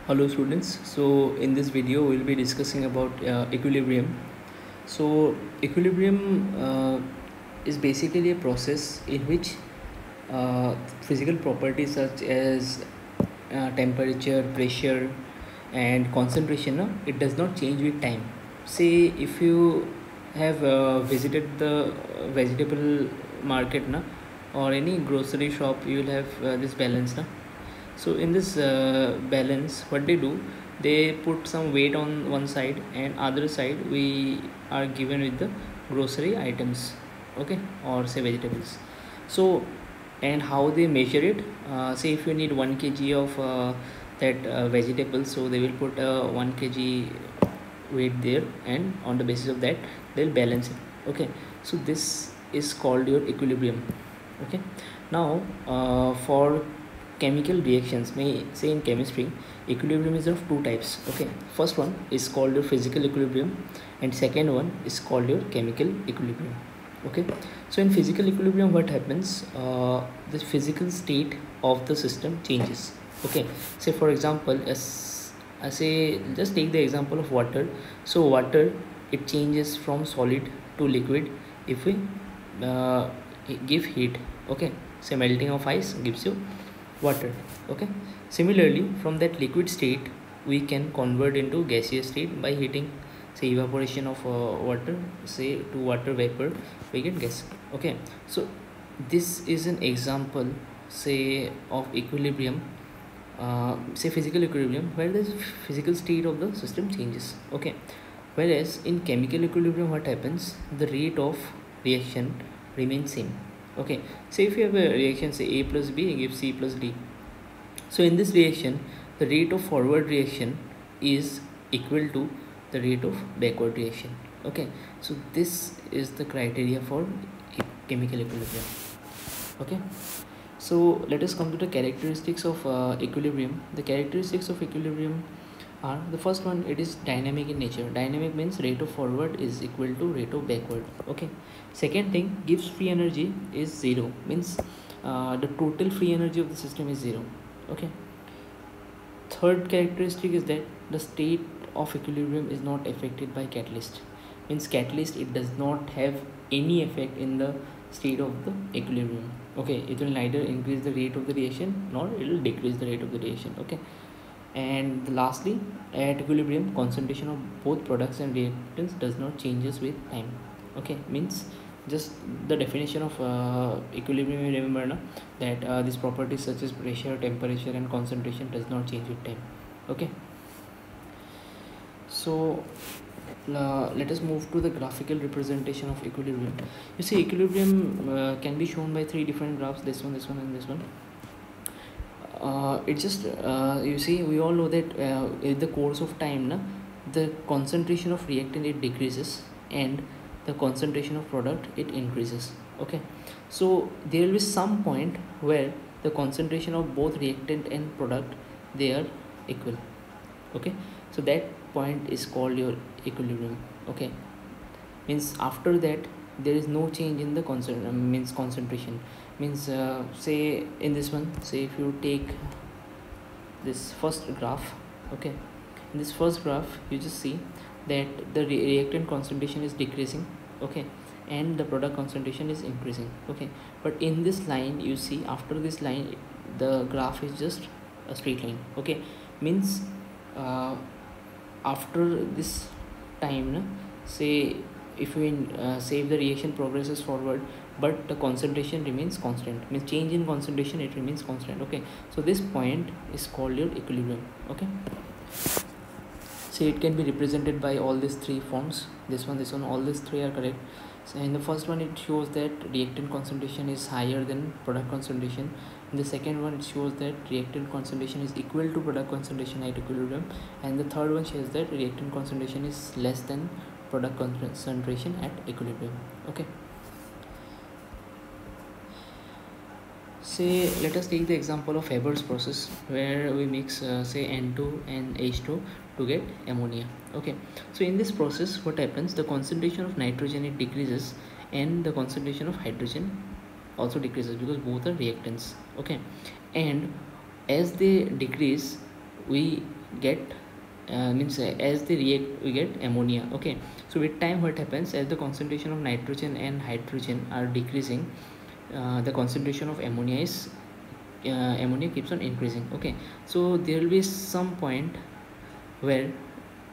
Hello students, so in this video we will be discussing about equilibrium. So equilibrium is basically a process in which physical properties such as temperature, pressure and concentration, it does not change with time. Say if you have visited the vegetable market or any grocery shop, you will have this balance. So in this balance, what they do, they put some weight on one side and other side we are given with the grocery items, okay, or say vegetables. So and how they measure it, say if you need 1 kg of that vegetable, so they will put 1 kg weight there, and on the basis of that they'll balance it. Okay, so this is called your equilibrium. Okay, now for chemical reactions, may say in chemistry, equilibrium is of two types. Okay, first one is called your physical equilibrium and second one is called your chemical equilibrium. Okay, so in physical equilibrium, what happens, the physical state of the system changes. Okay, say for example, as I say, just take the example of water. So water, it changes from solid to liquid if we uh, give heat. Okay, say melting of ice gives you water. Okay, similarly from that liquid state we can convert into gaseous state by heating, say evaporation of water, say to water vapor, we get gas. Okay, so this is an example, say of equilibrium, say physical equilibrium, where the physical state of the system changes. Okay, whereas in chemical equilibrium, what happens, the rate of reaction remains same. Okay, say if you have a reaction, say A plus B gives C plus D. So in this reaction, the rate of forward reaction is equal to the rate of backward reaction. Okay, so this is the criteria for chemical equilibrium. Okay, so let us come to the characteristics of equilibrium. The characteristics of equilibrium are, the first one, it is dynamic in nature. Dynamic means rate of forward is equal to rate of backward. Okay, second thing, gives free energy is zero, means the total free energy of the system is zero. Okay, third characteristic is that the state of equilibrium is not affected by catalyst, means catalyst, it does not have any effect in the state of the equilibrium. Okay, it will neither increase the rate of the reaction nor it will decrease the rate of the reaction. Okay, and lastly, at equilibrium, concentration of both products and reactants does not changes with time. Okay, means just the definition of equilibrium, you remember that these properties such as pressure, temperature and concentration does not change with time. Okay, so let us move to the graphical representation of equilibrium. You see, equilibrium can be shown by three different graphs, this one, this one and this one. It just you see, we all know that in the course of time the concentration of reactant, it decreases and the concentration of product, it increases. Okay, so there will be some point where the concentration of both reactant and product, they are equal. Okay, so that point is called your equilibrium. Okay, means after that there is no change in the means concentration, means say in this one, say if you take this first graph. Okay, in this first graph you just see that the reactant concentration is decreasing. Okay, and the product concentration is increasing. Okay, but in this line, you see after this line the graph is just a straight line. Okay, means after this time say if we say if the reaction progresses forward but the concentration remains constant, means change in concentration, it remains constant. Okay, so this point is called your equilibrium. Okay, so it can be represented by all these three forms, this one, all these three are correct. So in the first one, it shows that reactant concentration is higher than product concentration. In the second one, it shows that reactant concentration is equal to product concentration at equilibrium, and the third one shows that reactant concentration is less than product concentration at equilibrium. Okay, say let us take the example of Haber's process, where we mix say N2 and H2 to get ammonia. Okay, so in this process, what happens, the concentration of nitrogen, it decreases and the concentration of hydrogen also decreases because both are reactants. Okay, and as they decrease, we get means as they react we get ammonia. Okay, so with time what happens, as the concentration of nitrogen and hydrogen are decreasing, the concentration of ammonia is ammonia keeps on increasing. Okay, so there will be some point where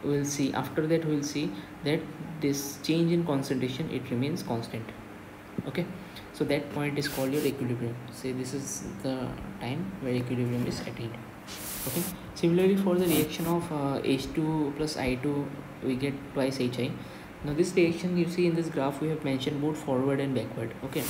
we'll see, after that we'll see that this change in concentration it remains constant. Okay, so that point is called your equilibrium. Say this is the time where equilibrium is attained. Okay, similarly for the reaction of H2 plus I2 we get twice HI. Now this reaction you see in this graph we have mentioned both forward and backward. Okay,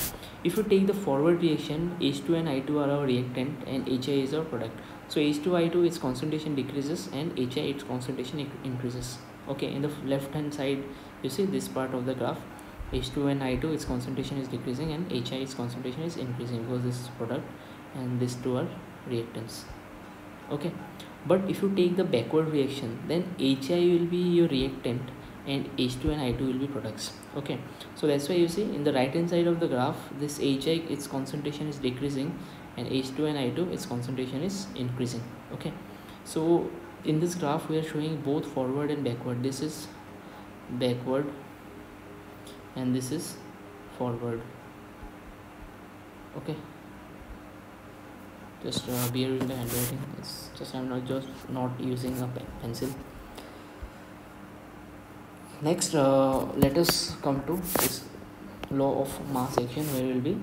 if you take the forward reaction, H2 and I2 are our reactant and HI is our product. So H2I2 its concentration decreases and HI its concentration increases. Okay, in the left hand side you see this part of the graph, H2 and I2 its concentration is decreasing and HI its concentration is increasing because this is product and these two are reactants. Okay, but if you take the backward reaction, then HI will be your reactant and H2 and I2 will be products. Okay, so that's why you see in the right hand side of the graph, this HI its concentration is decreasing and H2 and I2 its concentration is increasing. Okay, so in this graph we are showing both forward and backward. This is backward and this is forward. Okay, just bear with the handwriting, it's just I'm not using a pencil. Next, let us come to this law of mass action, where we will be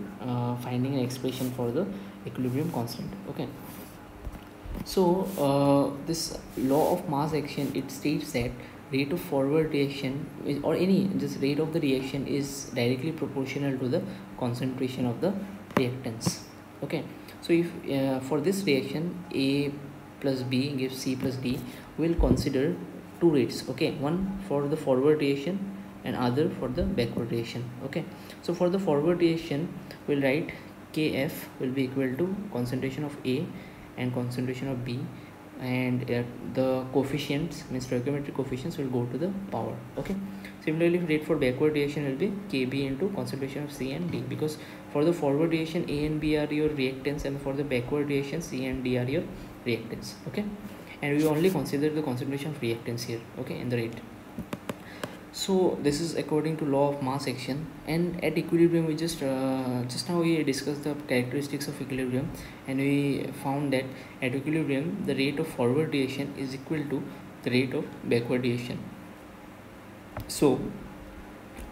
finding an expression for the equilibrium constant. Okay, so this law of mass action, it states that rate of forward reaction is, or any just rate of the reaction is directly proportional to the concentration of the reactants. Okay, so if for this reaction A plus B gives C plus D, we will consider two rates. Okay, one for the forward reaction and other for the backward reaction. Okay, so for the forward reaction we'll write Kf will be equal to concentration of A and concentration of B, and the coefficients means stoichiometric coefficients will go to the power. Okay, similarly rate for backward reaction will be Kb into concentration of C and D, because for the forward reaction A and B are your reactants and for the backward reaction C and D are your reactants. Okay, and we only consider the concentration of reactants here. Okay, in the rate. So this is according to law of mass action, and at equilibrium we just now we discussed the characteristics of equilibrium, and we found that at equilibrium the rate of forward reaction is equal to the rate of backward reaction. So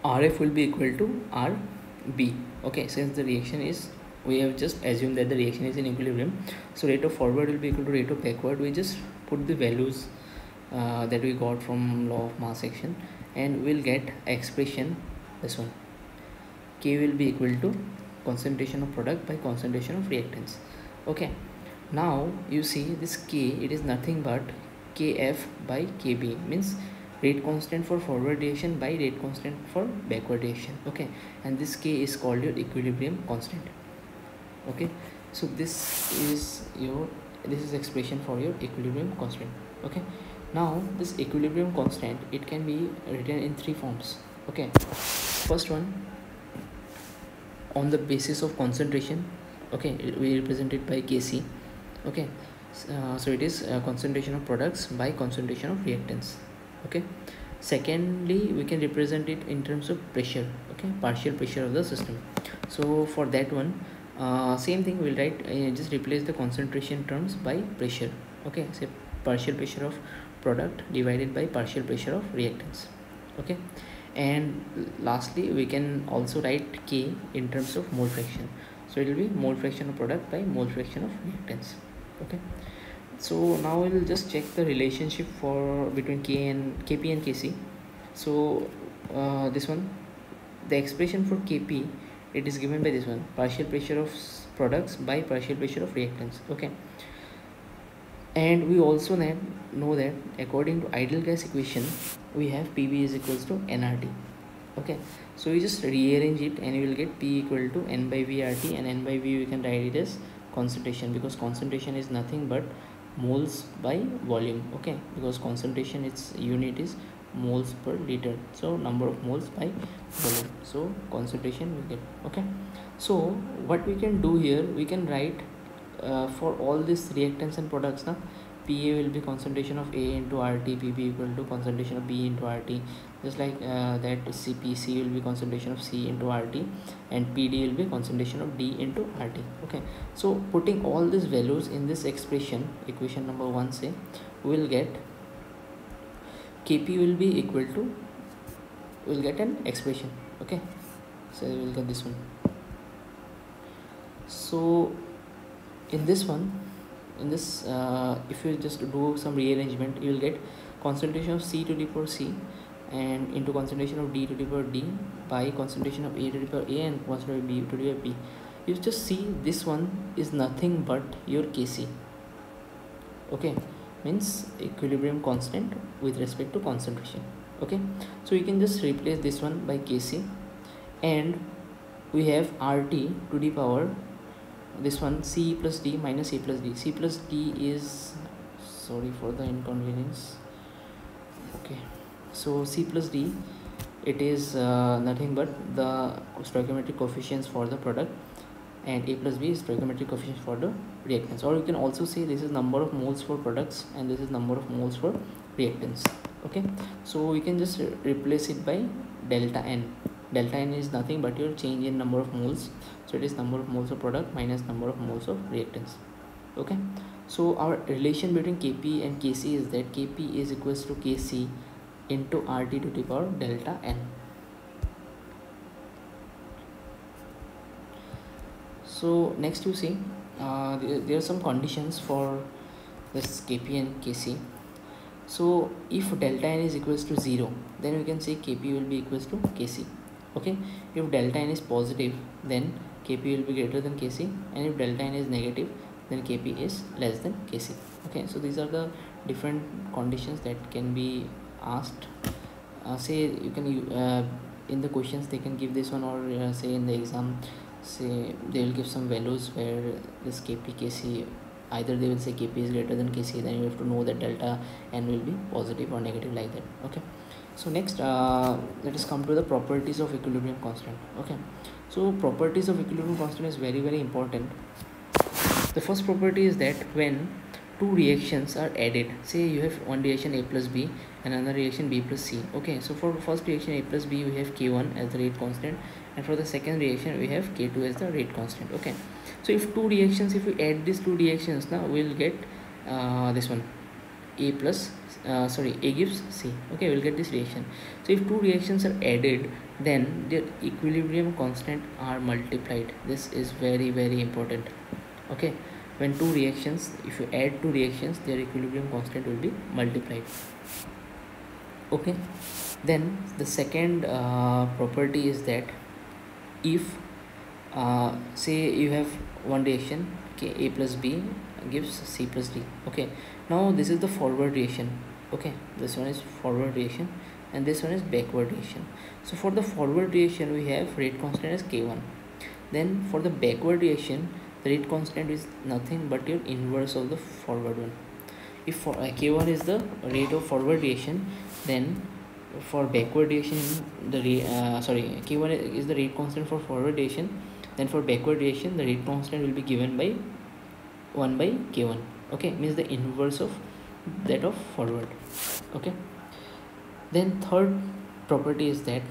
Rf will be equal to Rb. Okay, since the reaction is, we have just assumed that the reaction is in equilibrium, so rate of forward will be equal to rate of backward. We just put the values that we got from law of mass action, and we'll get expression this one. K will be equal to concentration of product by concentration of reactants. Okay, now you see this K, it is nothing but Kf by Kb, means rate constant for forward reaction by rate constant for backward reaction. Okay, and this K is called your equilibrium constant. Okay, so this is expression for your equilibrium constant. Okay, now this equilibrium constant, it can be written in three forms. Okay, first one, on the basis of concentration. Okay, we represent it by Kc. Okay, so it is concentration of products by concentration of reactants. Okay, secondly we can represent it in terms of pressure. Okay, partial pressure of the system. So for that one, same thing, we'll write just replace the concentration terms by pressure. Okay, say partial pressure of product divided by partial pressure of reactants. Okay, and lastly we can also write K in terms of mole fraction, so it will be mole fraction of product by mole fraction of reactants. Okay, so now we will just check the relationship for between K and Kp and Kc. So this one, the expression for Kp, it is given by this one, partial pressure of products by partial pressure of reactants. Okay, and we also know that according to ideal gas equation we have Pv is equals to nRT. Okay, so we just rearrange it and you will get P equal to n by V RT, and n by V we can write it as concentration, because concentration is nothing but moles by volume. Okay, because concentration, its unit is moles per liter, so number of moles by volume, so concentration we get. Okay, so what we can do here, we can write for all these reactants and products now, PA will be concentration of A into RT, PB equal to concentration of B into RT. Just like that, CPC will be concentration of C into RT, and PD will be concentration of D into RT. Okay, so putting all these values in this expression, equation number 1, say, we will get Kp will be equal to, we'll get an expression. Okay, so we'll get this one. So in this one, in this if you just do some rearrangement, you will get concentration of C to the power C and into concentration of D to the power D by concentration of A to the power A and concentration of B to the power B. You just see this one is nothing but your Kc. Okay, means equilibrium constant with respect to concentration. Okay, so you can just replace this one by Kc, and we have RT to the power this one C plus D minus A plus D. C plus D is, sorry for the inconvenience. Okay, so C plus D, it is nothing but the stoichiometric coefficients for the product, and A plus B is stoichiometric coefficients for the reactants. Or you can also say this is number of moles for products and this is number of moles for reactants. Okay, so we can just replace it by delta N. Delta N is nothing but your change in number of moles, so it is number of moles of product minus number of moles of reactants. Okay, so our relation between Kp and Kc is that Kp is equals to Kc into RT to the power delta N. So next you see there are some conditions for this Kp and Kc. So if delta N is equals to 0, then we can say Kp will be equals to Kc. Okay, if delta N is positive, then Kp will be greater than Kc, and if delta N is negative, then Kp is less than Kc. Okay, so these are the different conditions that can be asked. Say you can in the questions they can give this one, or say in the exam, say they will give some values where this Kp Kc, either they will say Kp is greater than Kc, then you have to know that delta N will be positive or negative, like that. Okay, so next let us come to the properties of equilibrium constant. Okay, so properties of equilibrium constant is very important. The first property is that when two reactions are added, say you have one reaction A plus B and another reaction B plus C. Okay, so for first reaction A plus B we have K1 as the rate constant, and for the second reaction we have K2 as the rate constant. Okay, so if two reactions, if we add these two reactions, now we will get this one, A plus A gives C. Okay, we'll get this reaction. So if two reactions are added, then their equilibrium constant are multiplied. This is very important. Okay, when two reactions, if you add two reactions, their equilibrium constant will be multiplied. Okay, then the second property is that if say you have one reaction, okay, A plus B gives C plus D. Okay, now this is the forward reaction. Okay, this one is forward reaction and this one is backward reaction. So for the forward reaction we have rate constant as K1. Then for the backward reaction, the rate constant is nothing but your inverse of the forward one. If for K1 is the rate of forward reaction, then for backward reaction the K1 is the rate constant for forward reaction, then for backward reaction the rate constant will be given by 1 by K1. Okay, means the inverse of that of forward. Okay, then third property is that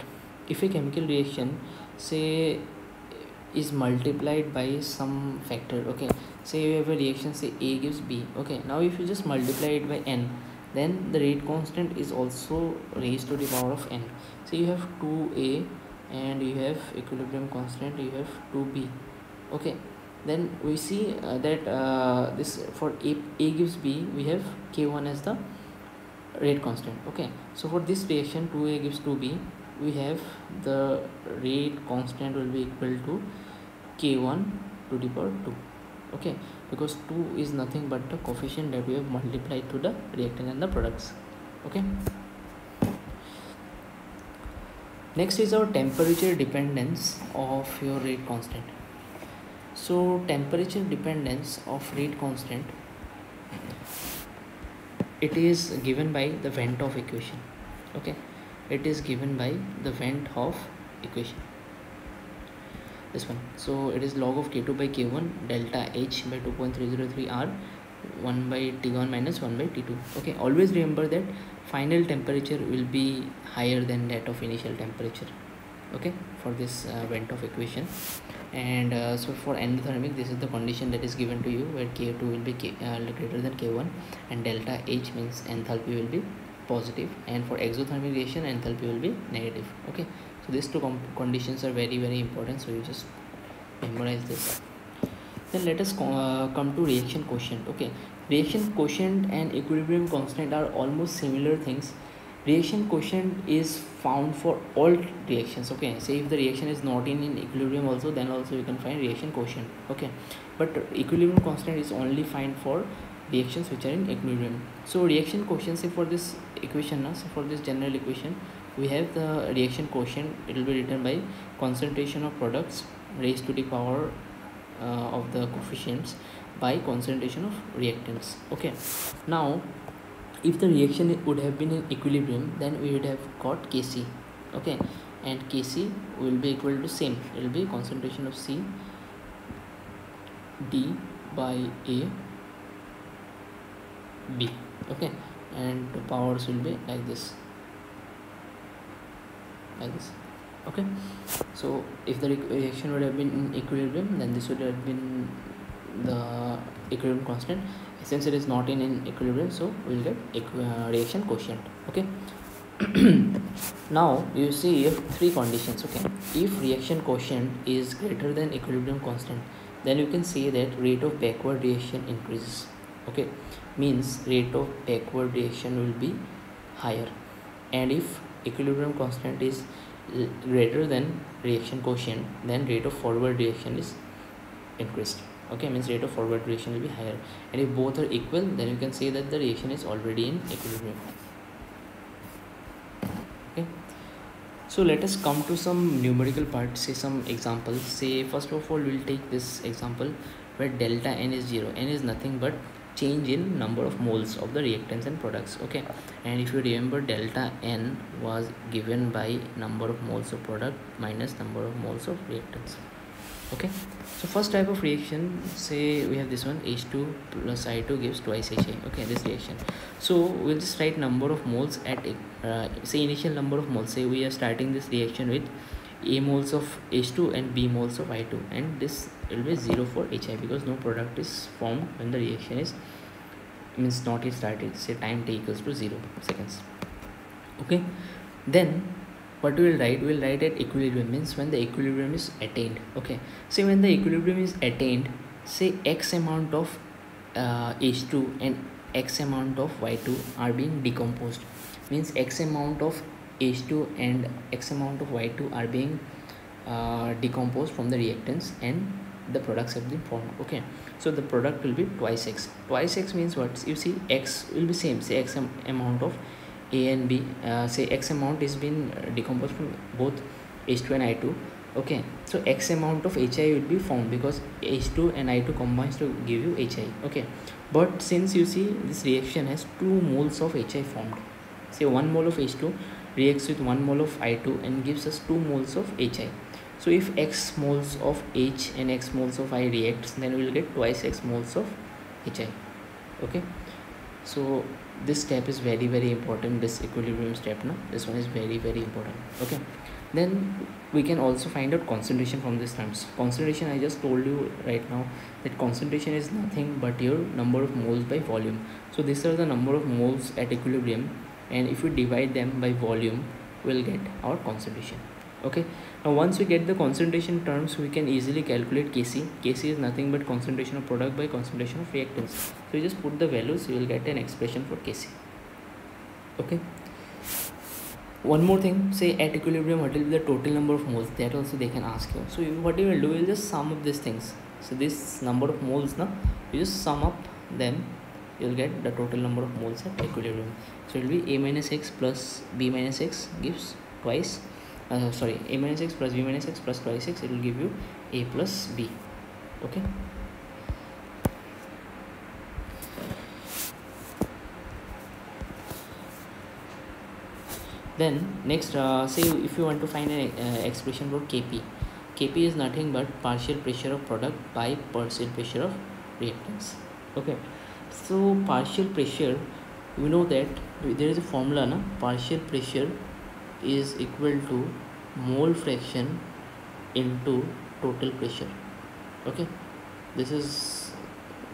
if a chemical reaction, say, is multiplied by some factor, okay, say you have a reaction, say A gives B. Okay, now if you just multiply it by N, then the rate constant is also raised to the power of N. So you have 2A and you have equilibrium constant, you have 2B. Okay, then we see that this for A gives B, we have K1 as the rate constant. Okay, so for this reaction 2A gives 2B, we have the rate constant will be equal to K1 to the power 2. Okay, because 2 is nothing but the coefficient that we have multiplied to the reactant and the products. Okay, next is our temperature dependence of your rate constant. So temperature dependence of rate constant, it is given by the Van't Hoff equation. Okay, it is given by the Van't Hoff equation, this one. So it is log of K2 by K1 delta H by 2.303 R 1 by T1 minus 1 by T2. Okay, always remember that final temperature will be higher than that of initial temperature. Okay, for this Vent Hoff equation. And so for endothermic, this is the condition that is given to you, where K2 will be greater than K1, and delta H means enthalpy will be positive, and for exothermic reaction enthalpy will be negative. Okay, so these two conditions are very important, so you just memorize this. Then let us come to reaction quotient. Okay, reaction quotient and equilibrium constant are almost similar things. Reaction quotient is found for all reactions. Okay, say if the reaction is not in equilibrium also, then also you can find reaction quotient. Okay, but equilibrium constant is only found for reactions which are in equilibrium. So reaction quotient, say for this equation, so for this general equation, we have the reaction quotient. It will be written by concentration of products raised to the power of the coefficients by concentration of reactants. Okay, now if the reaction would have been in equilibrium, then we would have got Kc. Okay, and Kc will be equal to same, it will be concentration of C D by A B. Okay, and the powers will be like this. Okay, so if the reaction would have been in equilibrium, then this would have been the equilibrium constant. Since it is not in equilibrium, so we will get reaction quotient. Okay. Now you see you have three conditions. Okay, if reaction quotient is greater than equilibrium constant, then you can say that rate of backward reaction increases. Okay, means rate of backward reaction will be higher, and if equilibrium constant is greater than reaction quotient, then rate of forward reaction is increased. Okay, means rate of forward reaction will be higher, and if both are equal, then you can say that the reaction is already in equilibrium. Okay, so let us come to some numerical parts, say some examples. Say first of all we'll take this example where delta N is 0. N is nothing but change in number of moles of the reactants and products. Okay, and if you remember, delta N was given by number of moles of product minus number of moles of reactants. Okay, so first type of reaction, say we have this one, H2 plus I2 gives twice HA. Okay, this reaction, so we'll just write number of moles at say initial number of moles. Say we are starting this reaction with A moles of H2 and B moles of I2, and this will be 0 for HI because no product is formed when the reaction is means not yet started. Say time t equals to 0 seconds. Okay, then what we will write? We will write at equilibrium, means when the equilibrium is attained. Okay, so when the equilibrium is attained, say x amount of H2 and x amount of Y2 are being decomposed, means x amount of H2 and x amount of Y2 are being decomposed from the reactants, and the products have been formed. Okay, so the product will be twice x means what? You see, x will be same, say x amount of A and B, say x amount is been decomposed from both H2 and I2. Okay, so x amount of HI will be formed because H2 and I2 combines to give you HI. Okay, but since you see this reaction has 2 moles of HI formed, say 1 mole of H2 reacts with 1 mole of I2 and gives us 2 moles of HI. So if x moles of H and x moles of I reacts, then we will get twice x moles of HI. Okay, so this step is very important, this equilibrium step. Now this one is very important. Okay, then we can also find out concentration from these terms. Concentration, I just told you right now that concentration is nothing but your number of moles by volume. So these are the number of moles at equilibrium, and if we divide them by volume, we'll get our concentration. Okay, now once we get the concentration terms, we can easily calculate Kc. Kc is nothing but concentration of product by concentration of reactants. So you just put the values, you will get an expression for Kc. Okay, one more thing, say at equilibrium what will be the total number of moles, that also they can ask you. So what you will do, you will just sum up these things. So this number of moles, now you just sum up them, you will get the total number of moles at equilibrium. So it will be A minus x plus B minus x gives twice A minus x plus B minus x plus twice x, it will give you A plus B. Okay, then next, say if you want to find an expression for Kp. Kp is nothing but partial pressure of product by partial pressure of reactants. Okay, So partial pressure, we know that there is a formula na, partial pressure is equal to mole fraction into total pressure. Okay, this is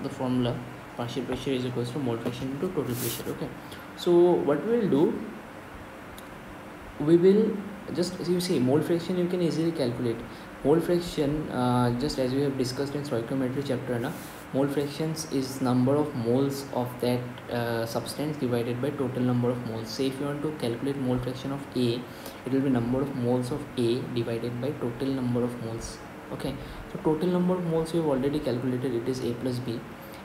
the formula. Partial pressure is equals to mole fraction into total pressure. Okay, so what we will do, we will just, as you see, mole fraction you can easily calculate. Mole fraction, just as we have discussed in stoichiometry chapter na, mole fractions is number of moles of that substance divided by total number of moles. Say if you want to calculate mole fraction of A, it will be number of moles of A divided by total number of moles. Okay, so total number of moles we have already calculated, it is A plus B,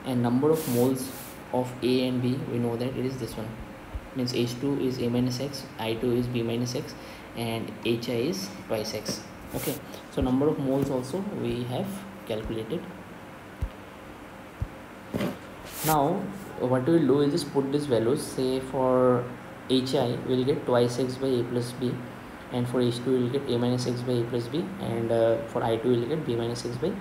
and number of moles of A and B, we know that it is this one, means H2 is A minus X, I2 is B minus X, and HI is twice X. Okay, so number of moles also we have calculated. Now what we will do is just put these values. Say for HI we will get twice X by A plus B, and for H2 we will get A minus X by A plus B, and for I2 we will get B minus X by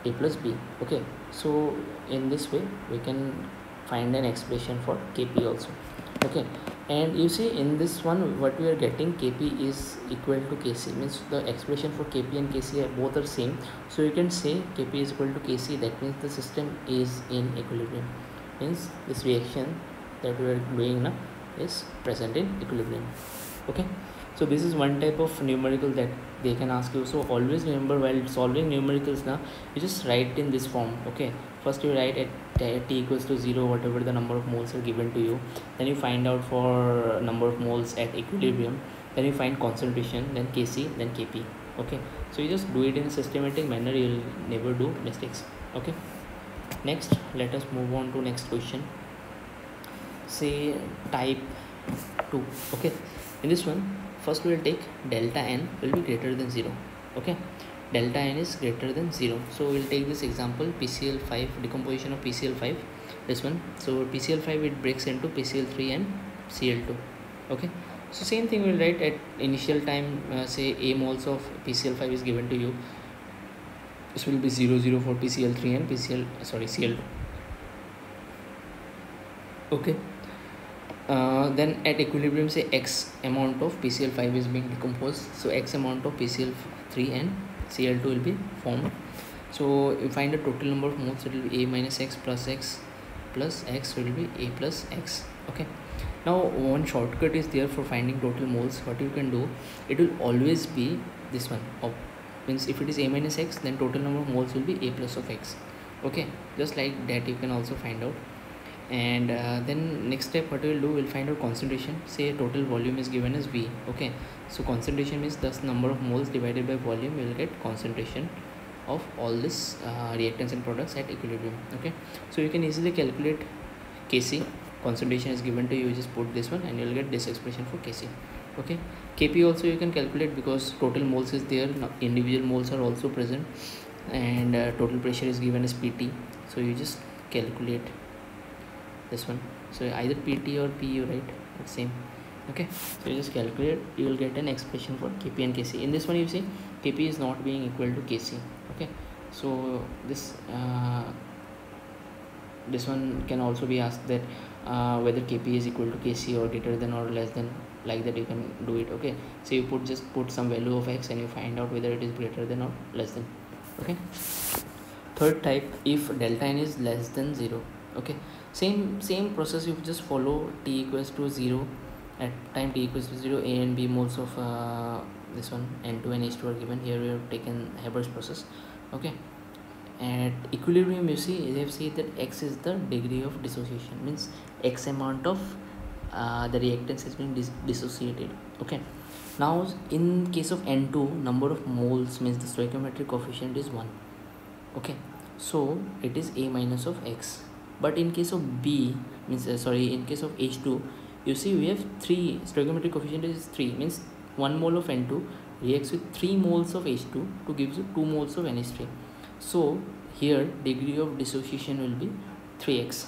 A plus B. Okay, so in this way we can find an expression for Kp also. Okay, and you see in this one what we are getting, Kp is equal to Kc, means the expression for Kp and Kc are both are same, so you can say Kp is equal to Kc. That means the system is in equilibrium, means this reaction that we are doing now is present in equilibrium. Okay, so this is one type of numerical that they can ask you. So always remember, while solving numericals now, you just write in this form. Okay, first you write at t equals to 0 whatever the number of moles are given to you, then you find out for number of moles at equilibrium, then you find concentration, then Kc, then Kp. Okay, so you just do it in a systematic manner, you will never do mistakes. Okay, next let us move on to next question. Say type 2. Okay, in this one first we will take delta n will be greater than 0. Okay, delta n is greater than 0, so we will take this example PCl5, decomposition of PCl5, this one. So PCl5, it breaks into PCl3 and Cl2. Okay, so same thing we will write at initial time. Say A moles of PCl5 is given to you, this will be 0 for PCl3 and Cl2. Okay, then at equilibrium, say X amount of PCl5 is being decomposed, so X amount of PCl3 and Cl2 will be formed. So you find the total number of moles, it will be A minus X plus X plus X will be A plus X. Okay, now one shortcut is there for finding total moles. What you can do, it will always be this one, means if it is A minus X, then total number of moles will be A plus of X. Okay, just like that you can also find out. And then next step what we will do, we'll find out concentration. Say total volume is given as V. Okay, so concentration means thus number of moles divided by volume, we will get concentration of all this reactants and products at equilibrium. Okay, so you can easily calculate Kc, concentration is given to you, just put this one and you will get this expression for Kc. Okay, Kp also you can calculate because total moles is there, individual moles are also present, and total pressure is given as Pt, so you just calculate this one. So either Pt or Pu, right, it's same. Okay, so you just calculate, you will get an expression for Kp and Kc. In this one you see Kp is not being equal to Kc. Okay, so this one can also be asked that whether Kp is equal to Kc or greater than or less than, like that you can do it. Okay, so you just put some value of X and you find out whether it is greater than or less than. Okay, third type, if delta n is less than 0. Okay, same process, you just follow. T equals to 0, at time t equals to 0, A and B moles of this one N2 and H2 are given. Here we have taken Haber's process. Okay, at equilibrium you see, they have said that X is the degree of dissociation, means X amount of the reactants has been dissociated. Okay, now in case of N2, number of moles means the stoichiometric coefficient is 1. Okay, so it is A minus of X. But in case of B, means in case of H2, you see we have 3, stoichiometric coefficient is 3, means 1 mole of N2 reacts with 3 moles of H2 to give you 2 moles of NH3. So here degree of dissociation will be 3x.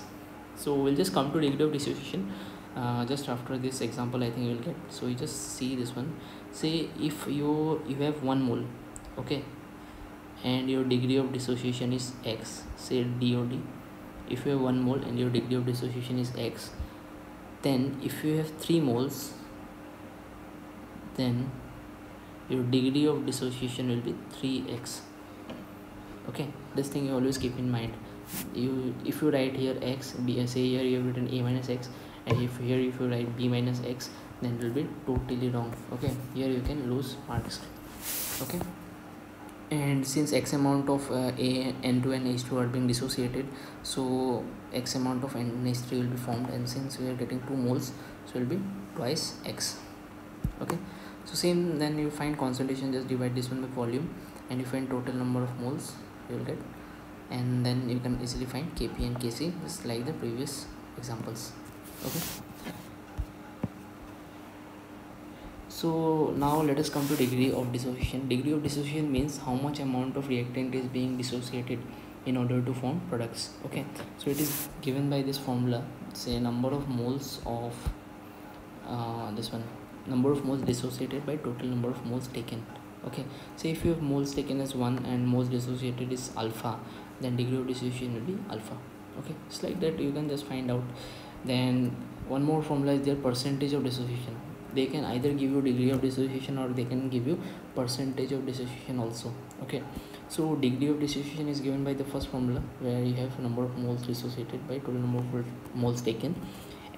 So we'll just come to degree of dissociation just after this example, I think you will get. So you just see this one. Say if you have 1 mole, okay, and your degree of dissociation is x, say DOD, if you have 1 mole and your degree of dissociation is x, then if you have 3 moles, then your degree of dissociation will be 3x. Okay, this thing you always keep in mind. If you write here x, b, say here you have written a minus x, and if you write b minus x, then it will be totally wrong. Okay, here you can lose marks. Okay, and since x amount of n2 and h2 are being dissociated, so x amount of NH3 will be formed, and since we are getting 2 moles, so it will be twice x. Okay, so same, then you find concentration, just divide this one by volume, and you find total number of moles you will get, and then you can easily find Kp and Kc, just like the previous examples. Okay, so now let us come to degree of dissociation. Degree of dissociation means how much amount of reactant is being dissociated in order to form products. Okay, so it is given by this formula, say number of moles of this one, number of moles dissociated by total number of moles taken. Okay, so if you have moles taken as 1 and moles dissociated is alpha, then degree of dissociation will be alpha. Okay, it's like that, you can just find out. Then one more formula is their percentage of dissociation. They can either give you degree of dissociation or they can give you percentage of dissociation also. Okay, so degree of dissociation is given by the first formula, where you have number of moles dissociated by total number of moles taken,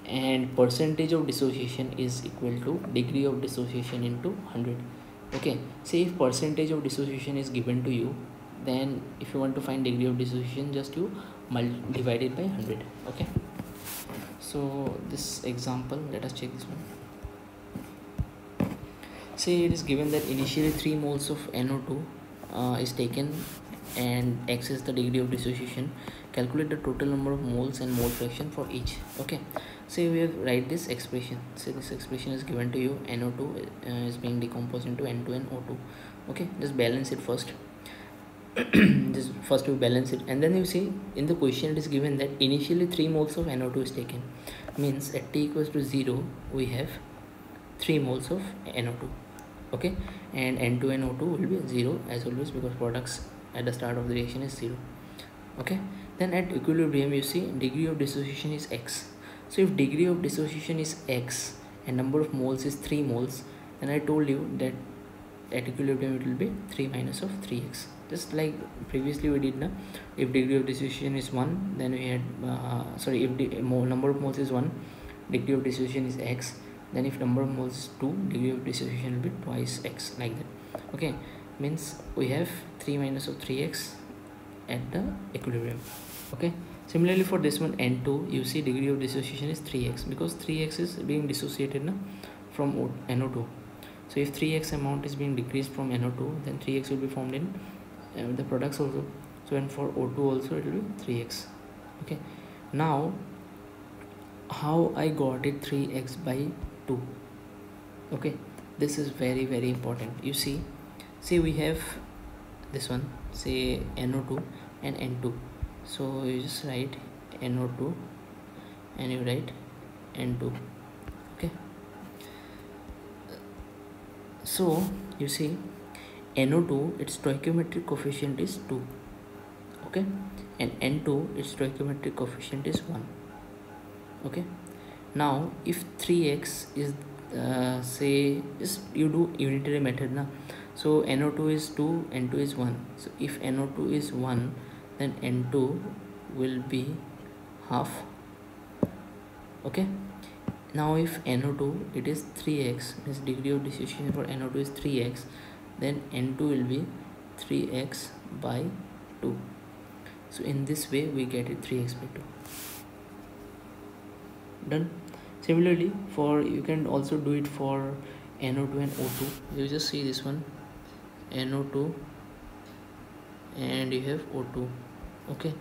and percentage of dissociation is equal to degree of dissociation into 100. Okay, say if percentage of dissociation is given to you, then if you want to find degree of dissociation, just you divide it by 100. Okay, so this example, let us check this one. Say it is given that initially 3 moles of NO2 is taken, and x is the degree of dissociation. Calculate the total number of moles and mole fraction for each. Okay, so we have write this expression. So this expression is given to you, NO2 is being decomposed into N2 and O2. Okay, just balance it first. Just first you balance it, and then you see in the question it is given that initially 3 moles of NO2 is taken, means at t equals to 0 we have 3 moles of NO2. Okay, and N2 and O2 will be 0 as always, because products at the start of the reaction is 0. Okay, then at equilibrium you see degree of dissociation is x. So if degree of dissociation is x and number of moles is 3 moles, then I told you that at equilibrium it will be 3 minus of 3x, just like previously we did now. If degree of dissociation is 1, then we had if the number of moles is 1, degree of dissociation is x. Then if number of moles is 2, degree of dissociation will be twice x, like that. Okay, means we have 3 minus of 3x at the equilibrium. Okay, similarly for this one N2, you see degree of dissociation is 3x, because 3x is being dissociated from NO2. So if 3x amount is being decreased from NO2, then 3x will be formed in the products also. So and for O2 also it will be 3x. Okay, now how I got it 3x by 2? Okay, this is very important. You see, say we have this one, say NO2 and N2. So you just write NO2 and you write N2. Okay, so you see NO2, its stoichiometric coefficient is 2. Okay, and N2, its stoichiometric coefficient is 1. Okay, now if 3x is say just you do unitary method now. So NO2 is 2, N2 is 1. So if NO2 is 1, then N2 will be half. Okay, now if NO2 it is 3x, means degree of dissociation for NO2 is 3x, then N2 will be 3x by 2. So in this way we get it 3x by 2. Done. Similarly for, you can also do it for NO2 and O2. You just see this one, NO2 and you have O2. Okay,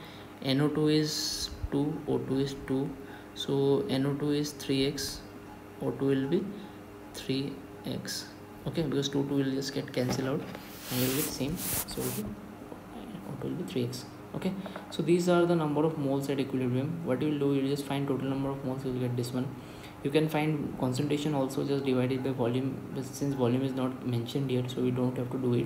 NO2 is 2, O2 is 2, so NO2 is 3x, O2 will be 3x. Okay, because 2 will just get cancelled out and you will get same, so O2 will be 3x. Okay, so these are the number of moles at equilibrium. What you will do, you will just find total number of moles, you will get this one, You can find concentration also, just divided by volume, but since volume is not mentioned here, so we don't have to do it.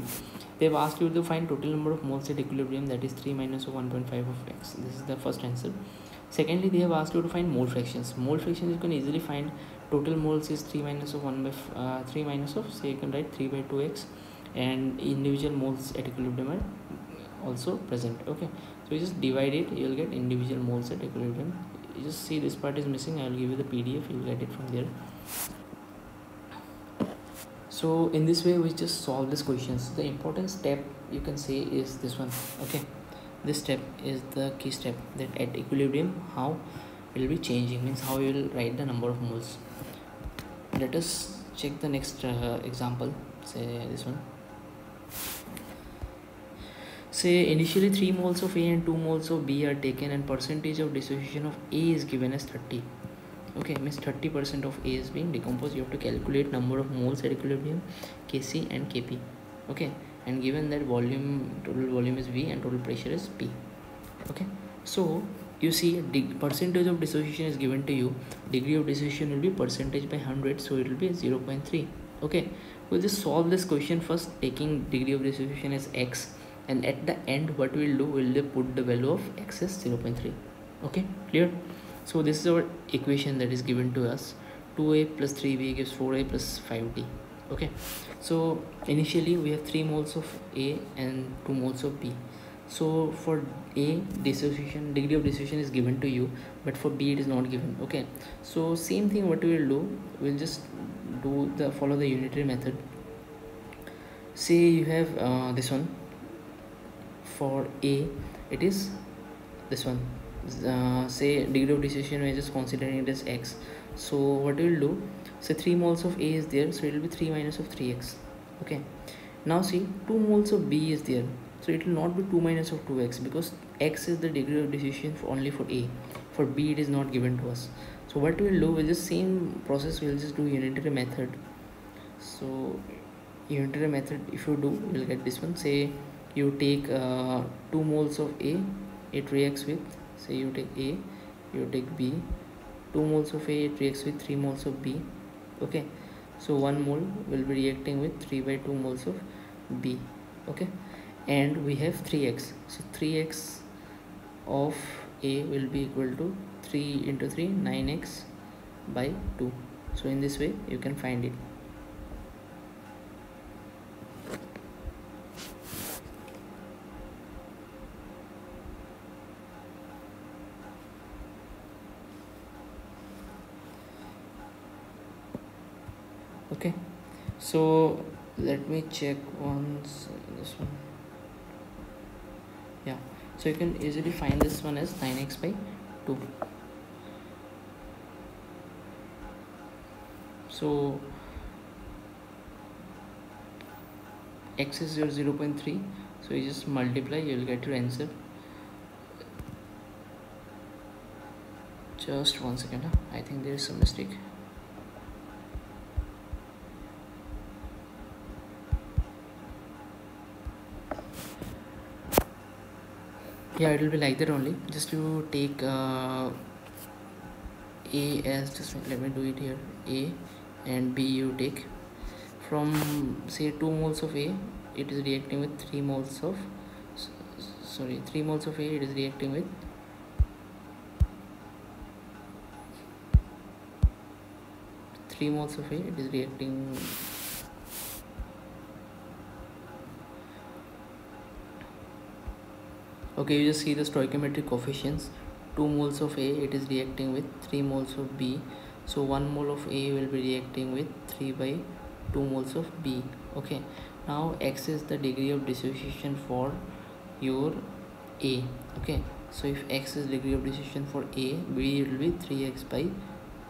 They've asked you to find total number of moles at equilibrium, that is 3 minus of 1.5 of x. This is the first answer. Secondly, they have asked you to find mole fractions. Mole fractions you can easily find. Total moles is 3 minus of 1 by 3 minus of, so you can write 3 by 2x, and individual moles at equilibrium are also present. Okay, so you just divide it, you will get individual moles at equilibrium. You just see this part is missing, I will give you the PDF, you will get it from there. So in this way we just solve these questions. The important step you can say is this one. Okay, this step is the key step, that at equilibrium how it will be changing, means how you will write the number of moles. Let us check the next example. Say this one. Say initially 3 moles of A and 2 moles of B are taken, and percentage of dissociation of A is given as 30. Okay, means 30% of A is being decomposed. You have to calculate number of moles at equilibrium, Kc and Kp. Okay, and given that total volume is V and total pressure is P. Okay, so you see percentage of dissociation is given to you. Degree of dissociation will be percentage by 100, so it will be 0.3. Okay, we'll just solve this question first, taking degree of dissociation as x, and at the end what we'll do, we'll put the value of x as 0.3. Okay, clear? So this is our equation that is given to us. 2a plus 3b gives 4a plus 5d. Okay, so initially we have 3 moles of A and 2 moles of B. So for A, dissociation, degree of dissociation is given to you, but for B it is not given. Okay, so same thing what we will do, we'll just follow the unitary method. Say you have this one. For A it is this one. Say degree of dissociation, we are just considering it as x. So what we will do, say 3 moles of A is there, so it will be 3 minus of 3x. Okay, now see 2 moles of B is there, so it will not be 2 minus of 2x, because x is the degree of dissociation only for A. For B it is not given to us. So what we will do, with the same process we will just do unitary method. So unitary method, if you do, you will get this one. Say you take 2 moles of A, it reacts with, say you take A, you take B, 2 moles of A, it reacts with 3 moles of B. Okay, so 1 mole will be reacting with 3 by 2 moles of B. Okay, and we have 3x, so 3x of A will be equal to 3 into 3, 9x by 2. So in this way you can find it. Okay, so let me check once this one. Yeah, so you can easily find this one as 9x by 2. So x is your 0.3, so you just multiply, you will get your answer. Just 1 second, I think there is some mistake. Yeah, it will be like that only. Just you take A as, just let me do it here, A, and B you take from, say 2 moles of A, it is reacting with 3 moles of 3 moles of A, it is reacting with 3 moles of A, it is reacting. Okay, you just see the stoichiometric coefficients. 2 moles of A, it is reacting with 3 moles of B. So 1 mole of A will be reacting with 3 by 2 moles of B. Okay, now x is the degree of dissociation for your A. Okay, so if x is degree of dissociation for A, B will be 3x by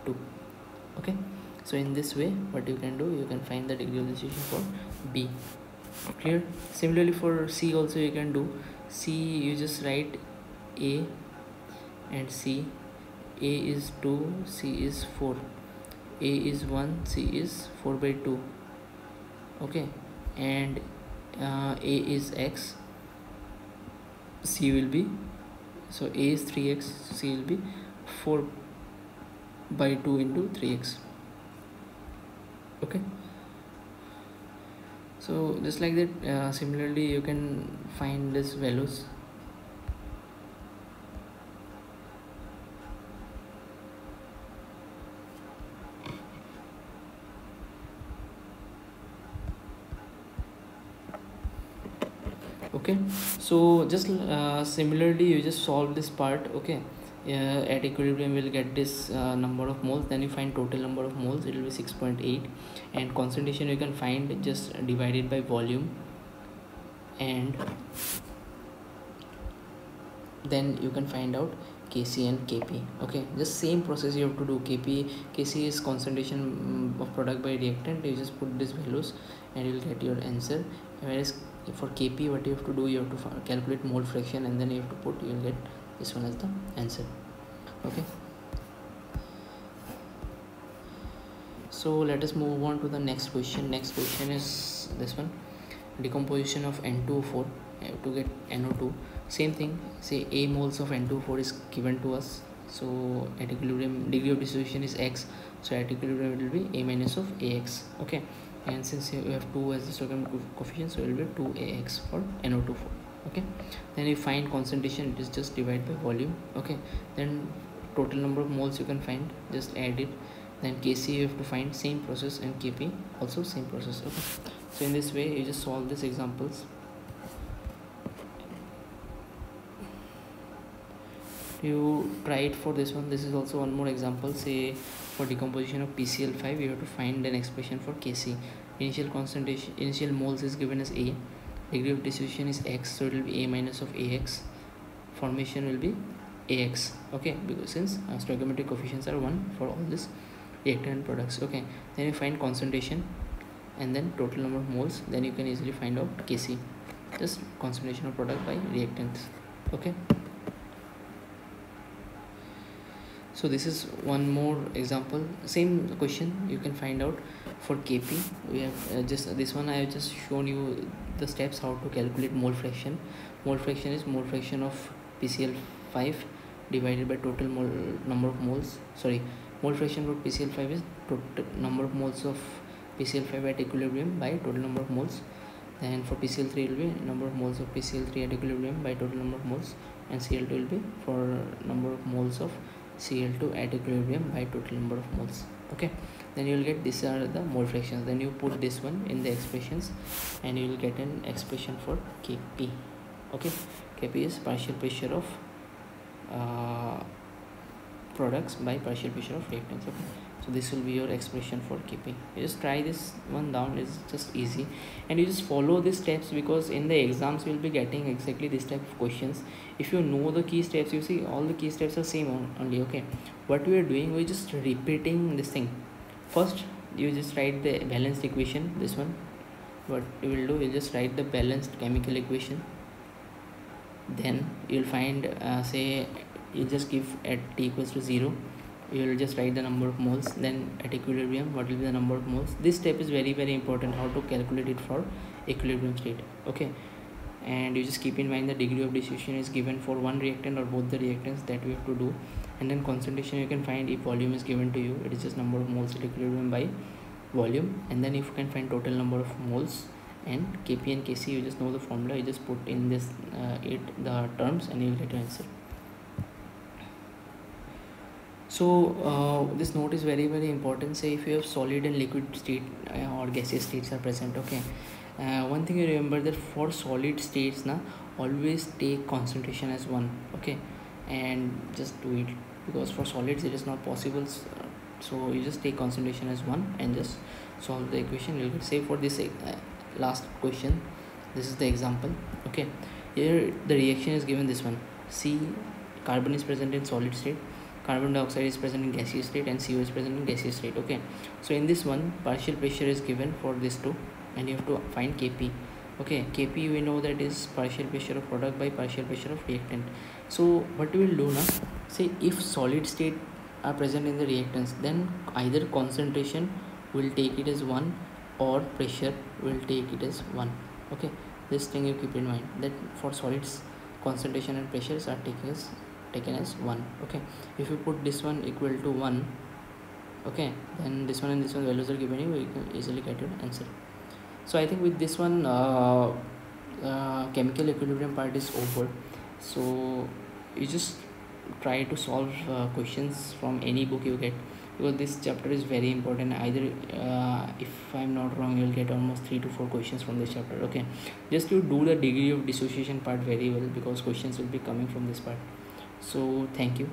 2. Okay, so in this way what you can do, you can find the degree of dissociation for B. Clear? Similarly for C also you can do. C, you just write A and C. A is 2, C is 4. A is 1, C is 4 by 2. Okay, and A is x, C will be, so A is 3x, C will be 4 by 2 into 3x. Okay, so just like that, similarly you can find this values. Okay, so just similarly you just solve this part. Okay, at equilibrium we'll get this number of moles, then you find total number of moles, it will be 6.8, and concentration you can find just divided by volume, and then you can find out Kc and Kp. Okay, just same process you have to do. Kc is concentration of product by reactant. You just put these values and you will get your answer. Whereas for Kp, what you have to do, you have to calculate mole fraction, and then you have to put, you will get this one as the answer. Okay, so let us move on to the next question. Next question is this one: decomposition of N2O4 to get NO2. Same thing, say A moles of N2O4 is given to us, so at equilibrium degree of dissociation is x, so at equilibrium it will be A minus of AX. Okay, and since you have 2 as the stoichiometric coefficient, so it will be 2AX for NO2. Okay, then you find concentration, it is just divided by volume. Okay, then total number of moles you can find, just add it. Then Kc you have to find, same process, and Kp also same process. Okay, so in this way you just solve these examples. You try it for this one. This is also one more example. Say for decomposition of PCl5, you have to find an expression for Kc. Initial concentration, initial moles is given as A, degree of dissociation is x, so it will be A minus of AX, formation will be AX. Okay, because since stoichiometric coefficients are 1 for all this reactant products. Okay, then you find concentration and then total number of moles, then you can easily find out Kc, just concentration of product by reactants. Okay, so this is one more example, same question you can find out for Kp. We have just this one I have just shown you the steps how to calculate mole fraction. Mole fraction is mole fraction of PCl5 divided by total number of moles. Sorry, mole fraction for PCl5 is total number of moles of PCl5 at equilibrium by total number of moles. Then for PCl3 it will be number of moles of PCl3 at equilibrium by total number of moles, and Cl2 will be for number of moles of Cl2 at equilibrium by total number of moles. Okay, then you will get, these are the mole fractions. Then you put this one in the expressions and you will get an expression for Kp. Okay, Kp is partial pressure of products by partial pressure of reactants. Okay, so this will be your expression for Kp. You just try this one down, it's just easy, and you just follow these steps, because in the exams you will be getting exactly this type of questions. If you know the key steps, you see all the key steps are same only. Okay, what we are doing, we're just repeating this thing. First you just write the balanced equation, this one. What you will do, you just write the balanced chemical equation, then you'll find say you just give at t equals to 0, you will just write the number of moles. Then at equilibrium, what will be the number of moles? This step is very important, how to calculate it for equilibrium state. Okay, and you just keep in mind the degree of dissociation is given for one reactant or both the reactants, that we have to do. And then concentration you can find if volume is given to you, it is just number of moles at equilibrium by volume. And then if you can find total number of moles, and Kp and Kc, you just know the formula, you just put in this the terms and you will get your answer. So this note is very important. Say if you have solid and liquid state or gaseous states are present. Okay, one thing you remember, that for solid states always take concentration as 1. Okay, and just do it, because for solids it is not possible. So you just take concentration as 1 and just solve the equation. You will say for this last question, this is the example. Okay, here the reaction is given, this one. C, carbon is present in solid state, carbon dioxide is present in gaseous state, and CO is present in gaseous state. Okay, so in this one, partial pressure is given for this two, and you have to find Kp. Okay, Kp we know that is partial pressure of product by partial pressure of reactant. So what we will do now, say if solid state are present in the reactants, then either concentration will take it as 1 or pressure will take it as 1. Okay, this thing you keep in mind, that for solids concentration and pressures are taken as 1. Okay, if you put this one equal to 1, Okay, then this one and this one values are given you can easily get your answer. So I think with this one chemical equilibrium part is over. So you just try to solve questions from any book you get, because this chapter is very important. Either if I'm not wrong, you'll get almost 3 to 4 questions from this chapter. Okay, just you do the degree of dissociation part very well, because questions will be coming from this part. So thank you.